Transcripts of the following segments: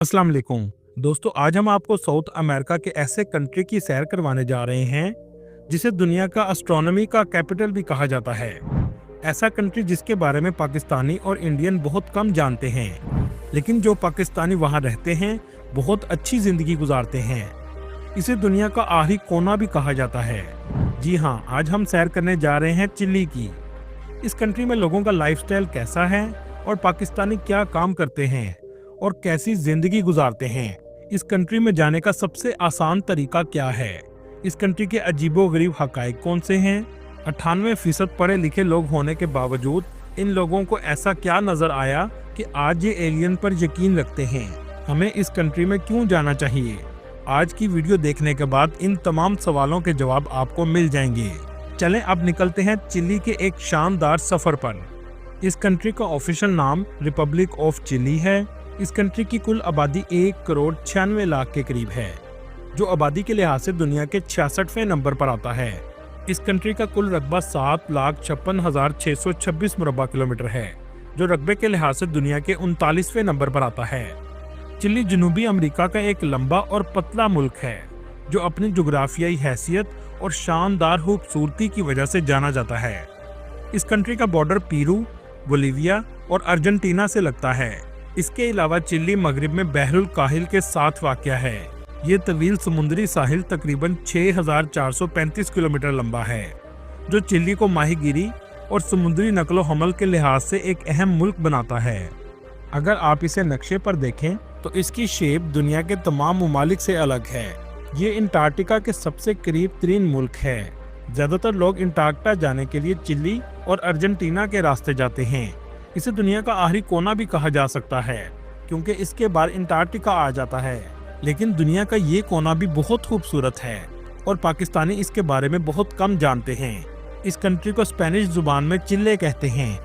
अस्सलाम वालेकुम दोस्तों, आज हम आपको साउथ अमेरिका के ऐसे कंट्री की सैर करवाने जा रहे हैं जिसे दुनिया का एस्ट्रोनॉमी का कैपिटल भी कहा जाता है। ऐसा कंट्री जिसके बारे में पाकिस्तानी और इंडियन बहुत कम जानते हैं, लेकिन जो पाकिस्तानी वहां रहते हैं बहुत अच्छी जिंदगी गुजारते हैं। इसे दुनिया का आखिरी कोना भी कहा जाता है। जी हाँ, आज हम सैर करने जा रहे हैं चिली की। इस कंट्री में लोगों का लाइफस्टाइल कैसा है और पाकिस्तानी क्या काम करते हैं और कैसी जिंदगी गुजारते हैं। इस कंट्री में जाने का सबसे आसान तरीका क्या है, इस कंट्री के अजीबोगरीब हकायक कौन से हैं। 98% पढ़े लिखे लोग होने के बावजूद इन लोगों को ऐसा क्या नजर आया कि आज ये एलियन पर यकीन रखते हैं। हमें इस कंट्री में क्यों जाना चाहिए, आज की वीडियो देखने के बाद इन तमाम सवालों के जवाब आपको मिल जाएंगे। चलें अब निकलते हैं चिली के एक शानदार सफर पर। इस कंट्री का ऑफिशियल नाम रिपब्लिक ऑफ चिली है। इस कंट्री की कुल आबादी 1,96,00,000 के करीब है, जो आबादी के लिहाज से दुनिया के 66वें नंबर पर आता है। इस कंट्री का कुल रकबा 7,56,626 मुरबा किलोमीटर है, जो रकबे के लिहाज से दुनिया के 39वें नंबर पर आता है। चिली जनूबी अमेरिका का एक लंबा और पतला मुल्क है, जो अपनी जुग्राफियाई हैसियत और शानदार खूबसूरती की वजह से जाना जाता है। इस कंट्री का बॉर्डर पेरू, बोलीविया और अर्जेंटीना से लगता है। इसके अलावा चिली मगरिब में बहरुल काहिल के साथ वाक़या है। ये तवील समुद्री साहिल तकरीबन 6,435 किलोमीटर लंबा है, जो चिली को माहीगीरी और समुद्री नकलो हमल के लिहाज से एक अहम मुल्क बनाता है। अगर आप इसे नक्शे पर देखें तो इसकी शेप दुनिया के तमाम ममालिक से अलग है। ये अंटार्कटिका के सबसे करीब तरीन मुल्क है। ज्यादातर लोग अंटार्कटिका जाने के लिए चिली और अर्जेंटीना के रास्ते जाते हैं। इसे दुनिया का आखिरी कोना भी कहा जा सकता है, क्योंकि इसके बाद अंटार्कटिका आ जाता है। लेकिन दुनिया का ये कोना भी बहुत खूबसूरत है और पाकिस्तानी इसके बारे में बहुत कम जानते हैं। इस कंट्री को स्पेनिश जुबान में चिले कहते हैं,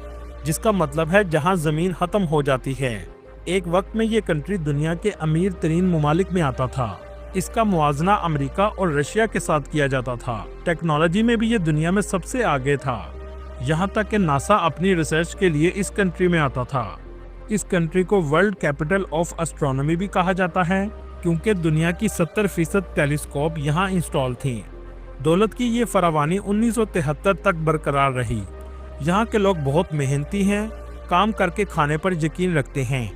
जिसका मतलब है जहां जमीन खत्म हो जाती है। एक वक्त में ये कंट्री दुनिया के अमीर तरीन ममालिक में आता था। इसका मुआवजना अमेरिका और रशिया के साथ किया जाता था। टेक्नोलॉजी में भी ये दुनिया में सबसे आगे था, यहाँ तक कि नासा अपनी रिसर्च के लिए इस कंट्री में आता था। इस कंट्री को वर्ल्ड कैपिटल ऑफ एस्ट्रोनॉमी भी कहा जाता है, क्योंकि दुनिया की 70% टेलीस्कोप यहाँ इंस्टॉल थी। दौलत की ये फरावानी 1973 तक बरकरार रही। यहाँ के लोग बहुत मेहनती हैं, काम करके खाने पर यकीन रखते हैं।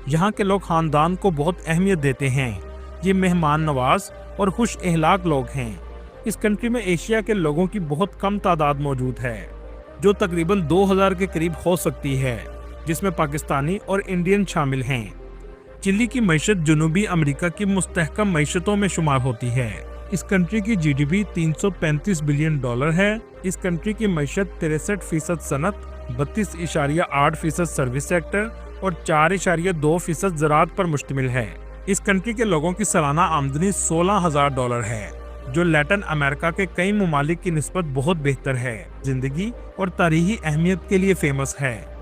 यहाँ के लोग खानदान को बहुत अहमियत देते हैं। ये मेहमान नवाज और खुश अखलाक लोग हैं। इस कंट्री में एशिया के लोगों की बहुत कम तादाद मौजूद है, जो तकरीबन 2000 के करीब हो सकती है, जिसमें पाकिस्तानी और इंडियन शामिल हैं। चिली की मईशत जनूबी अमेरिका की मुस्तहकम मईशतों में शुमार होती है। इस कंट्री की जीडीपी $335 बिलियन है। इस कंट्री की मईशत 63% सनत, 32.8% सर्विस सेक्टर और 4.2% ज़राअत पर मुश्तमिल है। इस कंट्री के लोगों की सालाना आमदनी $16,000 है, जो लैटिन अमेरिका के कई ममालिक की निस्बत बहुत बेहतर है। जिंदगी और तारीखी अहमियत के लिए फेमस है।